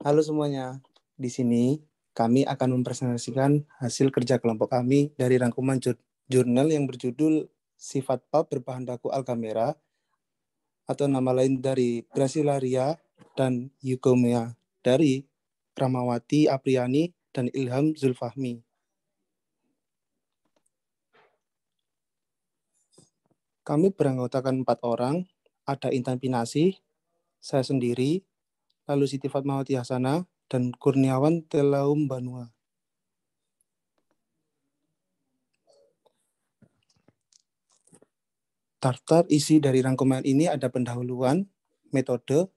Halo semuanya, di sini kami akan mempresentasikan hasil kerja kelompok kami dari rangkuman jurnal yang berjudul Sifat Pulp Berbahan Baku Algamera atau nama lain dari Gracilaria dan Eugomia dari Ramawati Apriani dan Ilham Zulfahmi. Kami beranggotakan 4 orang, ada Intan Pinasih, saya sendiri, lalu Siti Fatmawati Hasana, dan Kurniawan Telaum Banua. Daftar isi dari rangkuman ini ada pendahuluan, metode,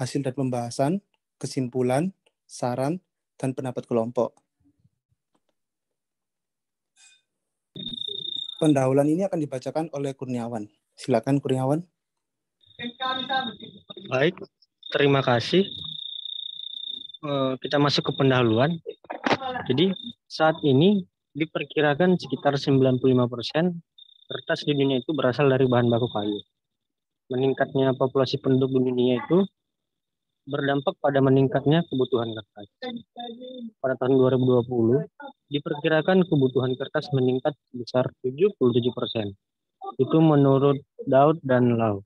hasil dan pembahasan, kesimpulan, saran, dan pendapat kelompok. Pendahuluan ini akan dibacakan oleh Kurniawan. Silakan Kurniawan. Baik, terima kasih. Kita masuk ke pendahuluan. Jadi saat ini diperkirakan sekitar 95% kertas di dunia itu berasal dari bahan baku kayu. Meningkatnya populasi penduduk di dunia itu berdampak pada meningkatnya kebutuhan kertas. Pada tahun 2020, diperkirakan kebutuhan kertas meningkat sebesar 77%. Itu menurut Daud dan Lau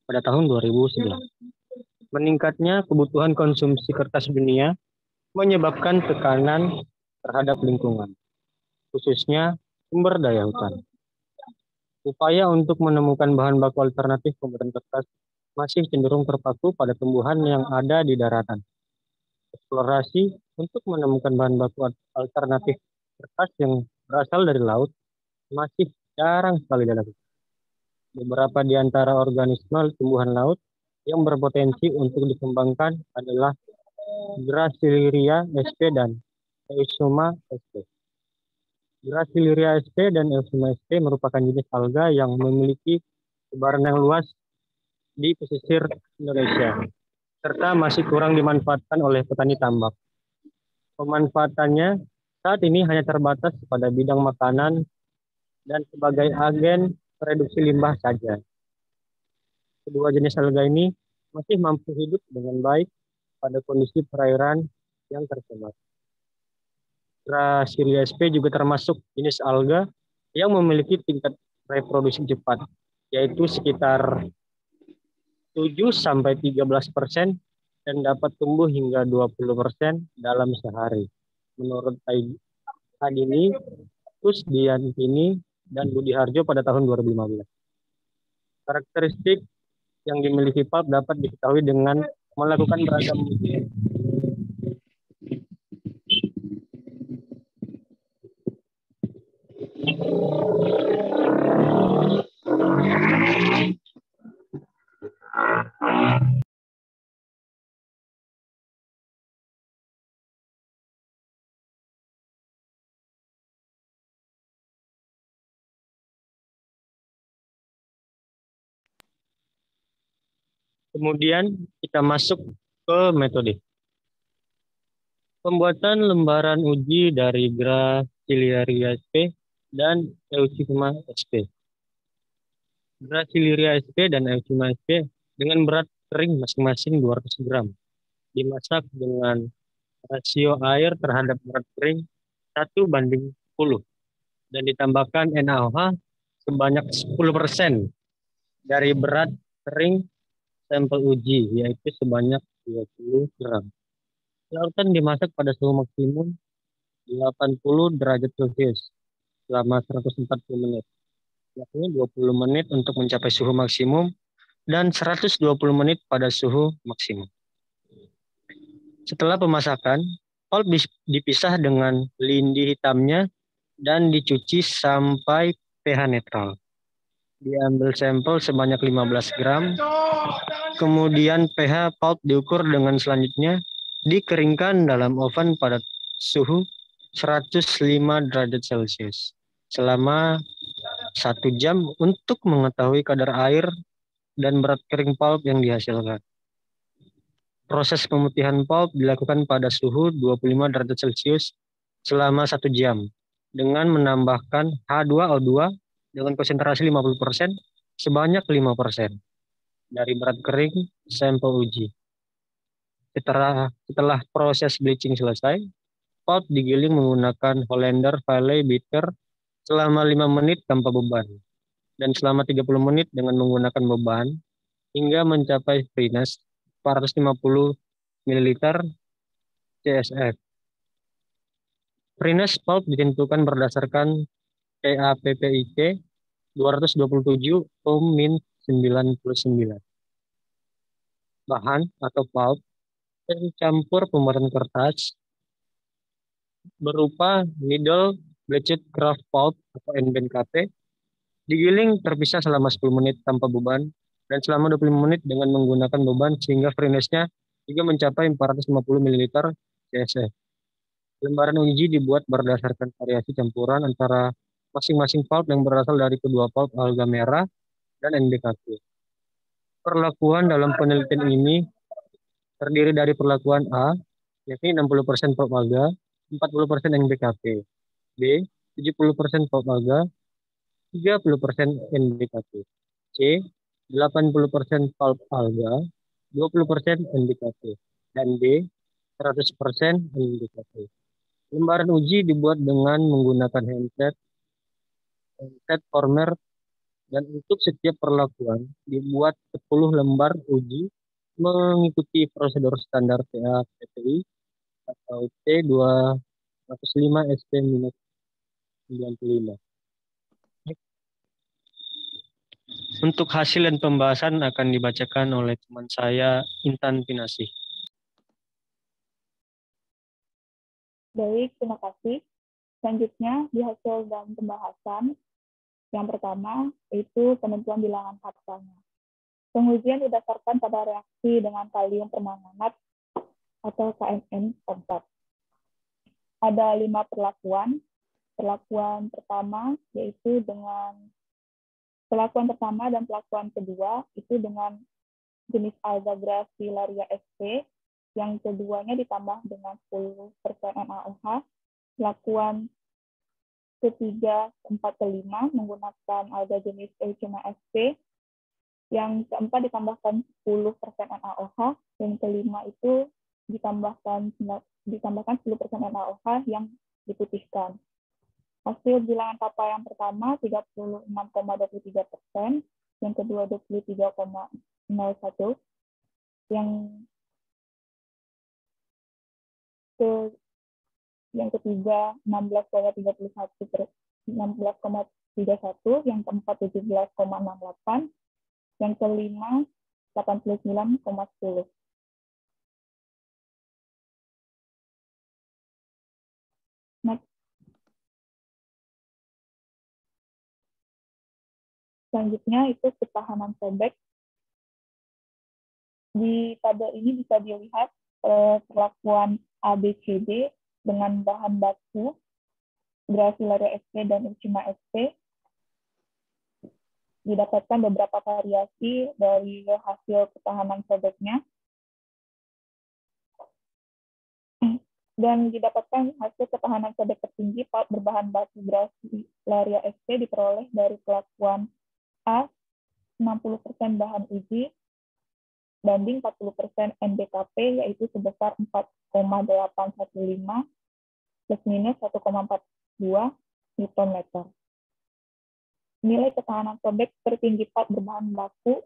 pada tahun 2011. Meningkatnya kebutuhan konsumsi kertas dunia menyebabkan tekanan terhadap lingkungan, khususnya sumber daya hutan. Upaya untuk menemukan bahan baku alternatif pembuatan kertas masih cenderung terpaku pada tumbuhan yang ada di daratan. Eksplorasi untuk menemukan bahan baku alternatif kertas yang berasal dari laut masih jarang sekali dilakukan. Beberapa di antara organisme tumbuhan laut yang berpotensi untuk dikembangkan adalah Graciliria sp dan Eusoma sp. Graciliria sp dan Eusoma sp merupakan jenis alga yang memiliki sebaran yang luas di pesisir Indonesia, serta masih kurang dimanfaatkan oleh petani tambak. Pemanfaatannya saat ini hanya terbatas pada bidang makanan dan sebagai agen reduksi limbah saja. Kedua jenis alga ini masih mampu hidup dengan baik pada kondisi perairan yang tercemar. Gracilia sp juga termasuk jenis alga yang memiliki tingkat reproduksi cepat, yaitu sekitar 7-13% dan dapat tumbuh hingga 20% dalam sehari. Menurut Adini, Kusdiantini, dan Budi Harjo pada tahun 2015. Karakteristik yang dimiliki pulp dapat diketahui dengan melakukan beragam Kemudian kita masuk ke metode. Pembuatan lembaran uji dari Graciliaria sp dan Eusima sp. Graciliaria sp dan Eusima sp dengan berat kering masing-masing 200 gram. Dimasak dengan rasio air terhadap berat kering 1:10 dan ditambahkan NaOH sebanyak 10% dari berat kering sampel uji, yaitu sebanyak 20 gram. Larutan dimasak pada suhu maksimum 80 derajat Celcius selama 140 menit. Yakni 20 menit untuk mencapai suhu maksimum dan 120 menit pada suhu maksimum. Setelah pemasakan, pulp dipisah dengan lindi hitamnya dan dicuci sampai pH netral. Diambil sampel sebanyak 15 gram, kemudian pH pulp diukur dengan selanjutnya dikeringkan dalam oven pada suhu 105 derajat Celcius selama 1 jam untuk mengetahui kadar air dan berat kering pulp yang dihasilkan. Proses pemutihan pulp dilakukan pada suhu 25 derajat Celcius selama 1 jam dengan menambahkan H2O2 dengan konsentrasi 50% sebanyak 5% dari berat kering sampel uji. Setelah proses bleaching selesai, pulp digiling menggunakan Hollander Valley Bitter selama 5 menit tanpa beban dan selama 30 menit dengan menggunakan beban hingga mencapai freeness 450 ml CSF. Freeness pulp ditentukan berdasarkan TAPPIC 227 -99. Bahan atau pulp tercampur pembuatan kertas berupa needle bleached kraft pulp atau NBKP digiling terpisah selama 10 menit tanpa beban dan selama 25 menit dengan menggunakan beban sehingga freeness-nya juga mencapai 450 ml CSF. Lembaran uji dibuat berdasarkan variasi campuran antara masing-masing pulp yang berasal dari kedua pulp alga merah dan NBKP. Perlakuan dalam penelitian ini terdiri dari perlakuan A, yakni 60% pulp alga, 40% NBKP. B, 70% pulp alga, 30% NBKP. C, 80% pulp alga, 20% NBKP. Dan D, 100% NBKP. Lembaran uji dibuat dengan menggunakan handset former, dan untuk setiap perlakuan dibuat 10 lembar uji mengikuti prosedur standar TAPPI atau T205 SP-95. Untuk hasil dan pembahasan akan dibacakan oleh teman saya, Intan Pinasih. Baik, terima kasih. Selanjutnya, di hasil dan pembahasan, yang pertama, itu penentuan bilangan faktanya. Pengujian didasarkan pada reaksi dengan kalium permanganat atau KMN4. Ada 5 perlakuan. Perlakuan pertama yaitu dengan perlakuan pertama dan perlakuan kedua itu dengan jenis alga Gracilaria sp, yang keduanya ditambah dengan 10% NaOH. Perlakuan ketiga, keempat, kelima menggunakan alga jenis Euchema sp, yang keempat ditambahkan 10% NaOH, dan kelima itu ditambahkan 10% NaOH yang diputihkan. Hasil bilangan kappa yang pertama 36,23%, yang kedua 23,01%, yang ketiga 16,31%, yang keempat 17,68%, yang kelima 89,10%. Next. Selanjutnya itu ketahanan sobek. Di tabel ini bisa dilihat perlakuan ABCD dengan bahan baku Gracilaria sp dan Euchema sp. Didapatkan beberapa variasi dari hasil ketahanan sobeknya. Dan didapatkan hasil ketahanan sobek tertinggi pulp berbahan baku Gracilaria sp diperoleh dari perlakuan A, 60% bahan uji, banding 40% NBKP, yaitu sebesar 4,815 plus minus 1,42 Nm. Nilai ketahanan sobek tertinggi pulp berbahan baku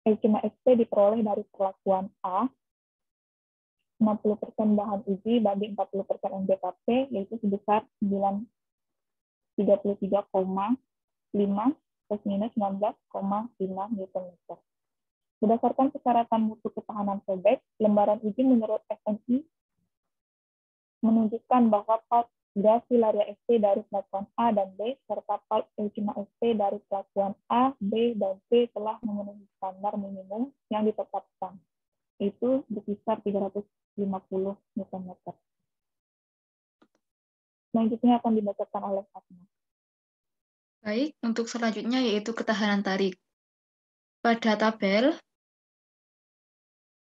Euchema sp diperoleh dari perlakuan A, 60% bahan uji banding 40% NBKP, yaitu sebesar 33,5 plus minus 19,5 Nm. Berdasarkan persyaratan mutu ketahanan sobek, lembaran uji menurut FNI menunjukkan bahwa pulp Gracilaria sp dari perlakuan A dan B serta pulp Euchema sp dari perlakuan A, B, dan C telah memenuhi standar minimum yang ditetapkan, itu berkisar 350 Nm. Selanjutnya akan dibacakan oleh Fatma. Baik, untuk selanjutnya yaitu ketahanan tarik. Pada tabel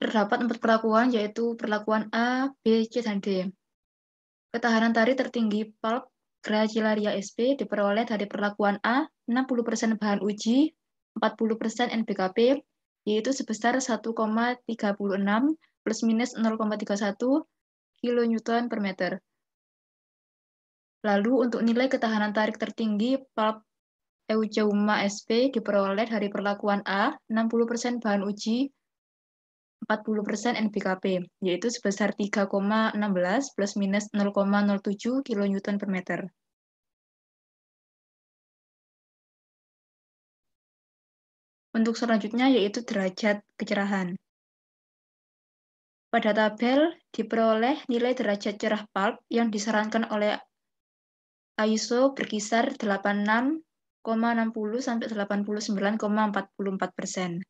terdapat 4 perlakuan, yaitu perlakuan A, B, C, dan D. Ketahanan tarik tertinggi pulp Gracilaria sp diperoleh dari perlakuan A, 60% bahan uji, 40% NBKP, yaitu sebesar 1,36 plus minus 0,31 kilonewton per meter. Lalu untuk nilai ketahanan tarik tertinggi pulp Euceuma sp diperoleh dari perlakuan A, 60% bahan uji, 40% NBKP, yaitu sebesar 3,16 plus minus 0,07 kilonewton per meter. Untuk selanjutnya yaitu derajat kecerahan. Pada tabel diperoleh nilai derajat cerah pulp yang disarankan oleh ISO berkisar 86,60 sampai 89,44%.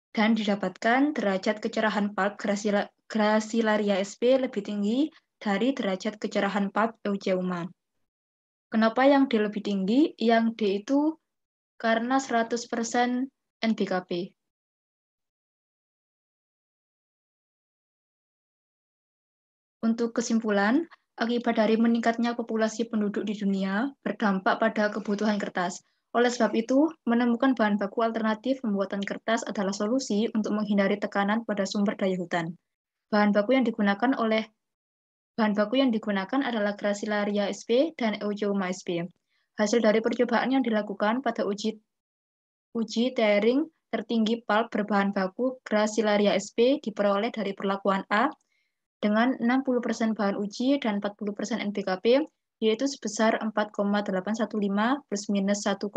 Dan didapatkan derajat kecerahan pulp Gracilaria sp lebih tinggi dari derajat kecerahan pulp Euceuma. Kenapa yang D lebih tinggi? Yang D itu karena 100% NBKP. Untuk kesimpulan, akibat dari meningkatnya populasi penduduk di dunia berdampak pada kebutuhan kertas. Oleh sebab itu, menemukan bahan baku alternatif pembuatan kertas adalah solusi untuk menghindari tekanan pada sumber daya hutan. Bahan baku yang digunakan adalah Gracilaria sp dan Euceuma sp. Hasil dari percobaan yang dilakukan pada uji tearing tertinggi pulp berbahan baku Gracilaria sp diperoleh dari perlakuan A dengan 60% bahan uji dan 40% NBKP, yaitu sebesar 4,815 plus minus 1,42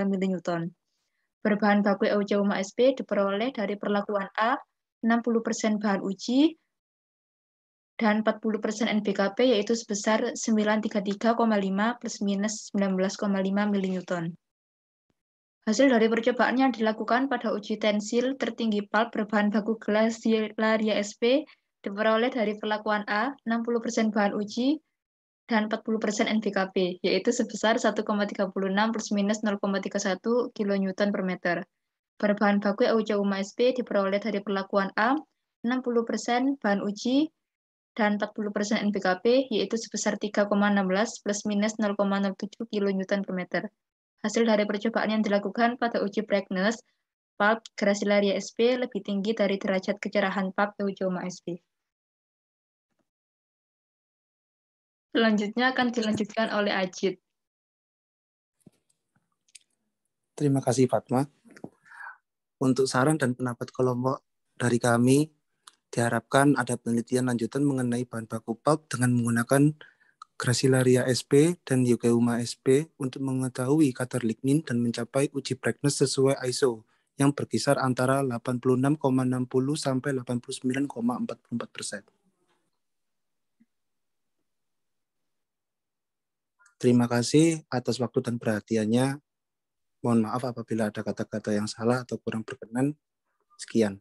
mN. Berbahan baku Euceuma sp diperoleh dari perlakuan A, 60% bahan uji dan 40% NBKP, yaitu sebesar 933,5 plus minus 19,5 mN. Hasil dari percobaan yang dilakukan pada uji tensil tertinggi pulp berbahan baku Gracilaria sp diperoleh dari perlakuan A, 60% bahan uji, dan 40% NBKP, yaitu sebesar 1,36 plus minus 0,31 kilonewton per meter. Berbahan baku Euceuma sp diperoleh dari perlakuan A, 60% bahan uji, dan 40% NBKP, yaitu sebesar 3,16 plus minus 0,07 kilonewton per meter. Hasil dari percobaan yang dilakukan pada uji brightness, pulp Gracilaria sp lebih tinggi dari derajat kecerahan pulp Euceuma sp. Selanjutnya akan dilanjutkan oleh Ajit. Terima kasih Fatma. Untuk saran dan pendapat kelompok dari kami, diharapkan ada penelitian lanjutan mengenai bahan baku pulp dengan menggunakan Gracilaria sp dan Euceuma sp untuk mengetahui kadar lignin dan mencapai uji brightness sesuai ISO yang berkisar antara 86,60 sampai 89,44%. Terima kasih atas waktu dan perhatiannya. Mohon maaf apabila ada kata-kata yang salah atau kurang berkenan. Sekian.